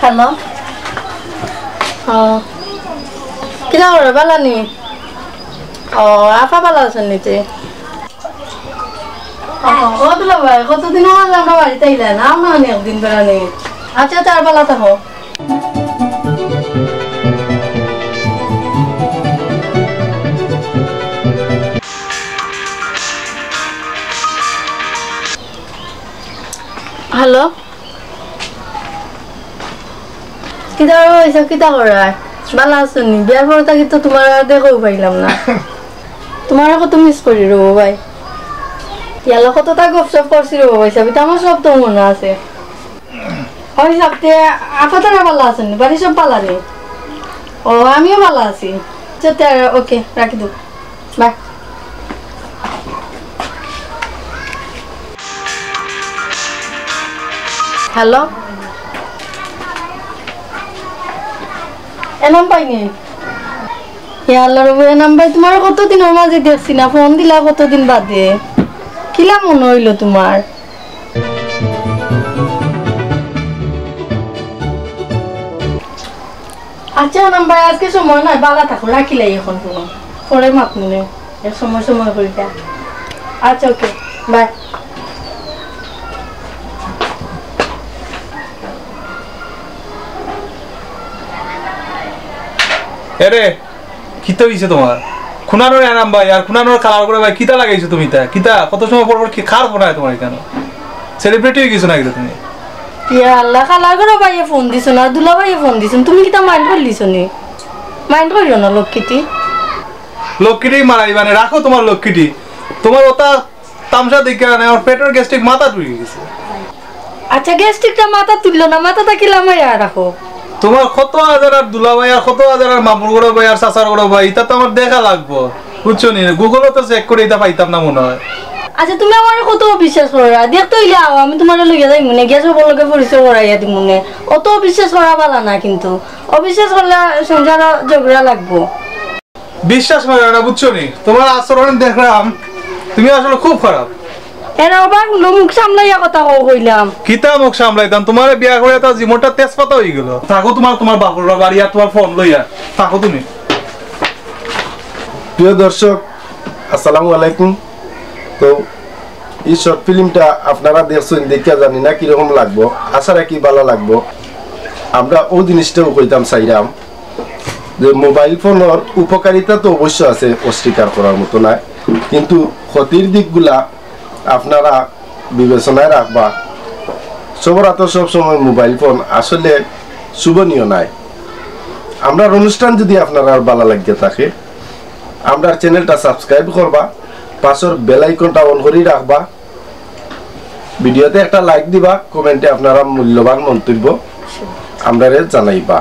hello কিনা করে বেলা নি আপা বেলা আছেন নিতে কতলা ভাই কতদিন আমরা বাড়িতে আইলেন আমরা একদিন বেলা নেই আচ্ছা চার বেলা থাকো হ্যালো কিতা হয়েছে কিতা করায় ভালো আছো নি বিয়ার পরে থাকি তো তোমার দেখেও পাইলাম না তোমার কত মিস করি রবো ভাই ইয়ালো কতটা গপসপ করছি রবো ভাই সাবি তো আমার সব তো মনে আছে ওই সপ্তে আপাতত ভালো আছেন বাড়ি সব ভালো নেই ও আমিও ভালো আছি ওকে রাখি দু বাই হ্যালো এনাম পাইনি আল্লাহর এনাম ভাই তোমার কতদিনের মাঝে দেখছি না ফোন দিলা কতদিন বাদে কিলা মনে হইলো তোমার আচ্ছা এনাম ভাই আজকে সময় নাই বালা থাকো রাখিলাই এখন কোনো পরে মাপ মনে সময় সময় করিটা আচ্ছা ওকে বাই এরে কিতা হইছে তোমার খুনানোর এনাম ভাই আর খুনানোর কালার করে ভাই কিতা লাগাইছো তুমি তা কিতা কত সময় পর কি খার ফোনায় তোমার কেন সেলিব্রিটি হয়ে গেছো নাকি তুমি ইয়া আল্লাহ কালার করে ভাইয়ে ফোন দিছো না দুলা ভাইয়ে ফোন দিছো তুমি কিতা মাইন্ড করলিছো নি মাইন্ড করিও না লক্ষ্মীটি লক্ষ্মীটি মারাই মানে রাখো তোমার লক্ষ্মীটি তোমার ওটা তামসা দেখে না আমার পেটের গ্যাস্ট্রিক মাথা তুলে গেছে আচ্ছা গ্যাস্ট্রিকটা মাথা তুললো না মাথাটা কি লামাইয়া রাখো তোমার কত হাজার আর দুলা ভাই আর কত হাজার আর মামুর গড়ো ভাই আর চাচার গড়ো ভাই এটা তো আমার দেখা লাগবো বুঝছো নি গুগলও তো চেক করে এটা পাইতাম না মনে হয় আচ্ছা তুমি আমার কত বিশ্বাস করা দেখতো ইলে আও আমি তোমার লইয়া যাই মনে গ্যাস বলকে পরিচয় করাইয়া দি মনে অত বিশ্বাস করা ভালো না কিন্তু অবিশ্বাস করলে সংসার ঝগড়া লাগবো বিশ্বাস করে না বুঝছো নি তোমার আচরণ দেখলাম তুমি আসলে খুব খারাপ এরা আবার মুখ সামলাইয়া কথা কইলাম কিতা মুখ সামলাইতাম তোমার বিয়া করে তো জীবনটা তেজপাতা হয়ে গেল থাকো তোমার বাপর বাড়ি আর তোমার ফোন লইয়া থাকো তুমি প্রিয় দর্শক আসসালামু আলাইকুম তো এই শর্ট ফিল্মটা আপনারা দেখছেন দেখিয়া জানি না কিরকম লাগবো আশা রাখি ভালো লাগবো আমরা ও জিনিসটাও কইতাম চাইরাম যে মোবাইল ফোনের উপকারিতা তো অবশ্য আছে অস্বীকার করার মতো না কিন্তু ক্ষতির দিকগুলা আপনারা বিবেচনায় রাখবা সবার হাতে সবসময় মোবাইল ফোন আসলে শুভনীয় নাই আমরা অনুষ্ঠান যদি আপনারা ভালো লাগিয়ে থাকে আমরা চ্যানেলটা সাবস্ক্রাইব করবা পাশের বেল আইকনটা অন করে রাখবা ভিডিওতে একটা লাইক দিবা কমেন্টে আপনারা মূল্যবান মন্তব্য আমরা জানাইবা